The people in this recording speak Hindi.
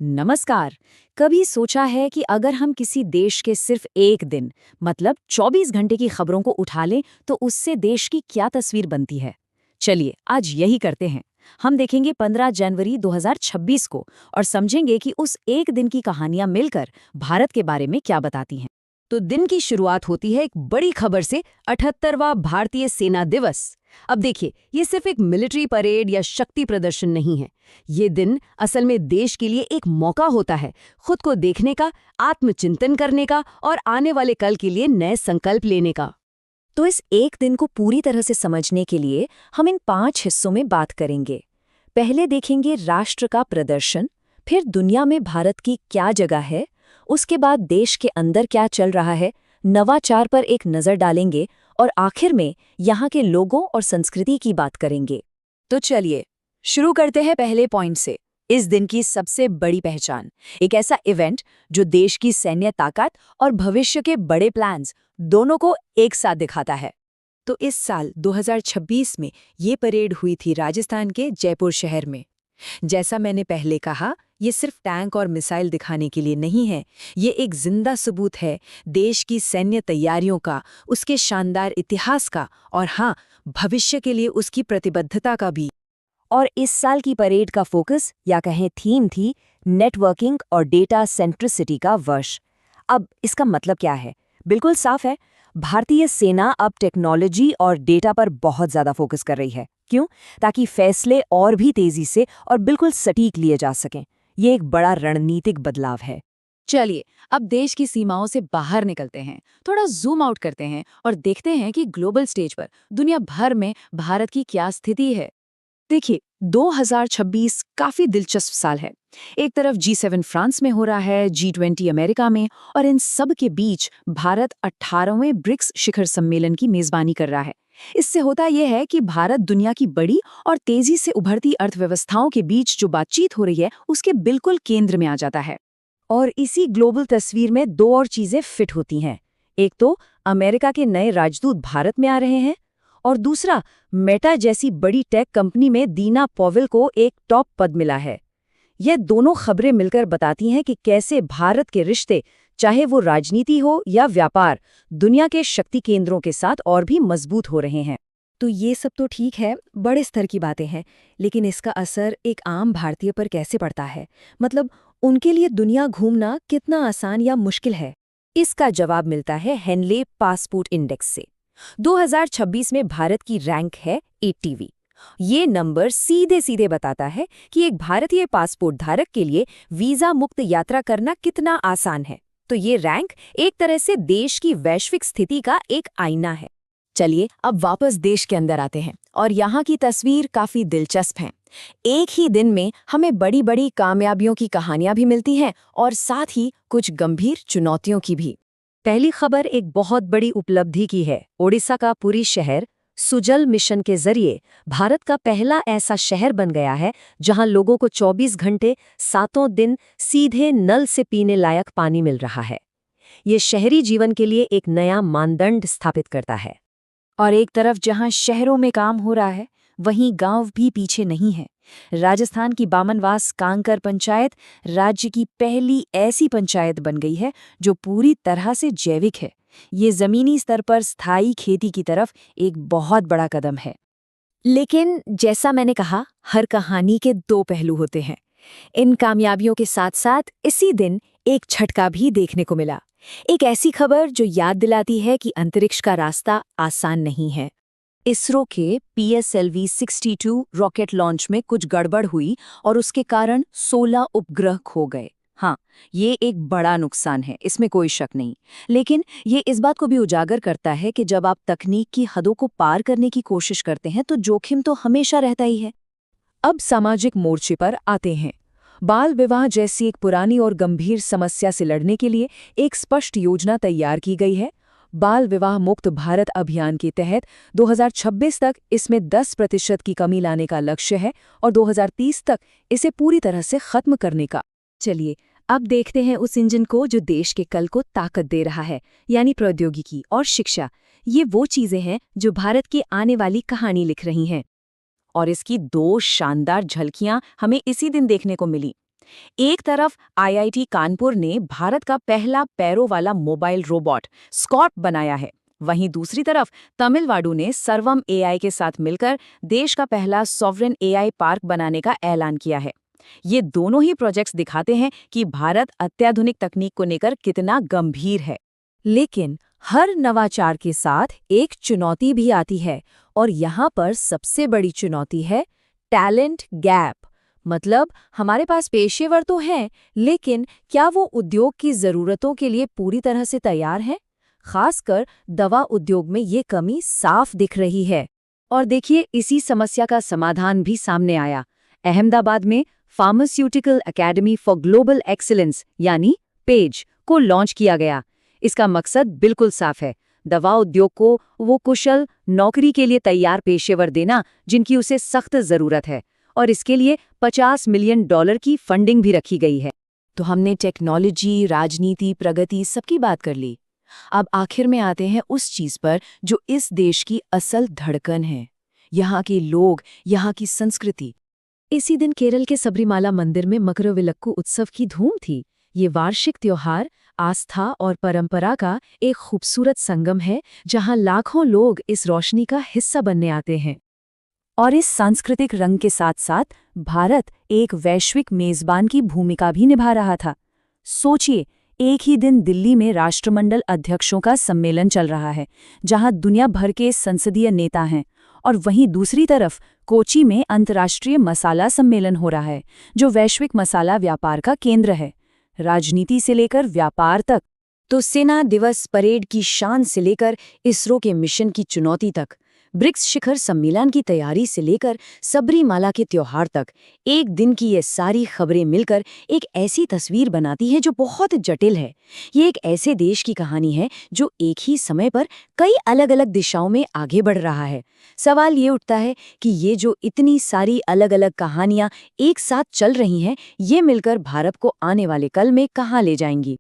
नमस्कार। कभी सोचा है कि अगर हम किसी देश के सिर्फ एक दिन मतलब 24 घंटे की खबरों को उठा लें तो उससे देश की क्या तस्वीर बनती है? चलिए आज यही करते हैं। हम देखेंगे 15 जनवरी 2026 को और समझेंगे कि उस एक दिन की कहानियां मिलकर भारत के बारे में क्या बताती हैं। तो दिन की शुरुआत होती है एक बड़ी खबर से, 78वां भारतीय सेना दिवस। अब देखिए, ये सिर्फ एक मिलिट्री परेड या शक्ति प्रदर्शन नहीं है। ये दिन असल में देश के लिए एक मौका होता है, खुद को देखने का, आत्मचिंतन करने का और आने वाले कल के लिए नए संकल्प लेने का। तो इस एक दिन को पूरी तरह से समझने के लिए हम इन 5 हिस्सों में बात करेंगे। पहले देखेंगे राष्ट्र का प्रदर्शन, फिर दुनिया में भारत की क्या जगह है, उसके बाद देश के अंदर क्या चल रहा है, नवाचार पर एक नज़र डालेंगे और आखिर में यहाँ के लोगों और संस्कृति की बात करेंगे। तो चलिए शुरू करते हैं पहले पॉइंट से। इस दिन की सबसे बड़ी पहचान, एक ऐसा इवेंट जो देश की सैन्य ताकत और भविष्य के बड़े प्लान्स दोनों को एक साथ दिखाता है। तो इस साल 2026 में ये परेड हुई थी राजस्थान के जयपुर शहर में। जैसा मैंने पहले कहा, ये सिर्फ टैंक और मिसाइल दिखाने के लिए नहीं है, ये एक जिंदा सबूत है देश की सैन्य तैयारियों का, उसके शानदार इतिहास का और हाँ, भविष्य के लिए उसकी प्रतिबद्धता का भी। और इस साल की परेड का फोकस या कहें थीम थी नेटवर्किंग और डेटा सेंट्रिसिटी का वर्ष। अब इसका मतलब क्या है? बिल्कुल साफ है, भारतीय सेना अब टेक्नोलॉजी और डेटा पर बहुत ज़्यादा फोकस कर रही है। क्यों? ताकि फैसले और भी तेज़ी से और बिल्कुल सटीक लिए जा सकें। ये एक बड़ा रणनीतिक बदलाव है। चलिए अब देश की सीमाओं से बाहर निकलते हैं, थोड़ा जूम आउट करते हैं और देखते हैं कि ग्लोबल स्टेज पर दुनिया भर में भारत की क्या स्थिति है। देखिए, 2026 काफी दिलचस्प साल है। एक तरफ G7 फ्रांस में हो रहा है, G20 अमेरिका में, और इन सब के बीच भारत 18वें ब्रिक्स शिखर सम्मेलन की मेजबानी कर रहा है। इससे होता यह है कि भारत दुनिया की बड़ी और तेजी से उभरती अर्थव्यवस्थाओं के बीच जो बातचीत हो रही है उसके बिल्कुल केंद्र में आ जाता है। और इसी ग्लोबल तस्वीर में दो और चीजें फिट होती हैं। एक तो अमेरिका के नए राजदूत भारत में आ रहे हैं और दूसरा मेटा जैसी बड़ी टेक कंपनी में दीना पॉवेल को एक टॉप पद मिला है। ये दोनों खबरें मिलकर बताती हैं कि कैसे भारत के रिश्ते, चाहे वो राजनीति हो या व्यापार, दुनिया के शक्ति केंद्रों के साथ और भी मजबूत हो रहे हैं। तो ये सब तो ठीक है, बड़े स्तर की बातें हैं, लेकिन इसका असर एक आम भारतीय पर कैसे पड़ता है? मतलब उनके लिए दुनिया घूमना कितना आसान या मुश्किल है? इसका जवाब मिलता है हेनले पासपोर्ट इंडेक्स से। 2026 में भारत की रैंक है 80वीं। ये नंबर सीधे सीधे बताता है कि एक भारतीय पासपोर्ट धारक के लिए वीजा मुक्त यात्रा करना कितना आसान है। तो ये रैंक एक तरह से देश की वैश्विक स्थिति का एक आईना है। चलिए अब वापस देश के अंदर आते हैं और यहाँ की तस्वीर काफी दिलचस्प है। एक ही दिन में हमें बड़ी बड़ी कामयाबियों की कहानियां भी मिलती हैं और साथ ही कुछ गंभीर चुनौतियों की भी। पहली खबर एक बहुत बड़ी उपलब्धि की है। ओडिशा का पुरी शहर सुजल मिशन के जरिए भारत का पहला ऐसा शहर बन गया है जहां लोगों को 24 घंटे 7 दिन सीधे नल से पीने लायक पानी मिल रहा है। ये शहरी जीवन के लिए एक नया मानदंड स्थापित करता है। और एक तरफ जहां शहरों में काम हो रहा है, वहीं गांव भी पीछे नहीं है। राजस्थान की बामनवास कांकर पंचायत राज्य की पहली ऐसी पंचायत बन गई है जो पूरी तरह से जैविक है। ये जमीनी स्तर पर स्थायी खेती की तरफ एक बहुत बड़ा कदम है। लेकिन जैसा मैंने कहा, हर कहानी के दो पहलू होते हैं। इन कामयाबियों के साथ साथ इसी दिन एक झटका भी देखने को मिला। एक ऐसी खबर जो याद दिलाती है कि अंतरिक्ष का रास्ता आसान नहीं है। इसरो के PSLV-62 रॉकेट लॉन्च में कुछ गड़बड़ हुई और उसके कारण 16 उपग्रह खो गए। हाँ, ये एक बड़ा नुकसान है, इसमें कोई शक नहीं। लेकिन ये इस बात को भी उजागर करता है कि जब आप तकनीक की हदों को पार करने की कोशिश करते हैं तो जोखिम तो हमेशा रहता ही है। अब सामाजिक मोर्चे पर आते हैं। बाल विवाह जैसी एक पुरानी और गंभीर समस्या से लड़ने के लिए एक स्पष्ट योजना तैयार की गई है। बाल विवाह मुक्त भारत अभियान के तहत 2026 तक इसमें 10% की कमी लाने का लक्ष्य है और 2030 तक इसे पूरी तरह से खत्म करने का। चलिए अब देखते हैं उस इंजन को जो देश के कल को ताकत दे रहा है, यानी प्रौद्योगिकी और शिक्षा। ये वो चीजें हैं जो भारत की आने वाली कहानी लिख रही हैं। और इसकी दो शानदार झलकियां हमें इसी दिन देखने को मिली। एक तरफ आईआईटी कानपुर ने भारत का पहला पैरों वाला मोबाइल रोबोट स्कॉट बनाया है, वहीं दूसरी तरफ तमिलनाडु ने सर्वम एआई के साथ मिलकर देश का पहला सॉवरेन एआई पार्क बनाने का ऐलान किया है। ये दोनों ही प्रोजेक्ट्स दिखाते हैं कि भारत अत्याधुनिक तकनीक को लेकर कितना गंभीर है। लेकिन हर नवाचार के साथ एक चुनौती भी आती है, और यहाँ पर सबसे बड़ी चुनौती है टैलेंट गैप। मतलब हमारे पास पेशेवर तो हैं, लेकिन क्या वो उद्योग की ज़रूरतों के लिए पूरी तरह से तैयार हैं? खासकर दवा उद्योग में ये कमी साफ दिख रही है। और देखिए, इसी समस्या का समाधान भी सामने आया। अहमदाबाद में pharmaceutical academy for global excellence यानी पेज को लॉन्च किया गया। इसका मकसद बिल्कुल साफ है, दवा उद्योग को वो कुशल नौकरी के लिए तैयार पेशेवर देना जिनकी उसे सख्त ज़रूरत है, और इसके लिए $50 मिलियन की फंडिंग भी रखी गई है। तो हमने टेक्नोलॉजी, राजनीति, प्रगति सबकी बात कर ली। अब आखिर में आते हैं उस चीज पर जो इस देश की असल धड़कन है, यहाँ के लोग, यहाँ की संस्कृति। इसी दिन केरल के सबरीमाला मंदिर में मकरविलक्कू उत्सव की धूम थी। ये वार्षिक त्योहार आस्था और परंपरा का एक खूबसूरत संगम है, जहाँ लाखों लोग इस रोशनी का हिस्सा बनने आते हैं। और इस सांस्कृतिक रंग के साथ साथ भारत एक वैश्विक मेजबान की भूमिका भी निभा रहा था। सोचिए, एक ही दिन दिल्ली में राष्ट्रमंडल अध्यक्षों का सम्मेलन चल रहा है, जहां दुनिया भर के संसदीय नेता हैं, और वहीं दूसरी तरफ कोची में अंतर्राष्ट्रीय मसाला सम्मेलन हो रहा है, जो वैश्विक मसाला व्यापार का केंद्र है। राजनीति से लेकर व्यापार तक, तो सेना दिवस परेड की शान से लेकर इसरो के मिशन की चुनौती तक, ब्रिक्स शिखर सम्मेलन की तैयारी से लेकर सबरीमाला के त्योहार तक, एक दिन की ये सारी खबरें मिलकर एक ऐसी तस्वीर बनाती है जो बहुत जटिल है। ये एक ऐसे देश की कहानी है जो एक ही समय पर कई अलग अलग दिशाओं में आगे बढ़ रहा है। सवाल ये उठता है कि ये जो इतनी सारी अलग अलग कहानियां एक साथ चल रही हैं, ये मिलकर भारत को आने वाले कल में कहाँ ले जाएंगी।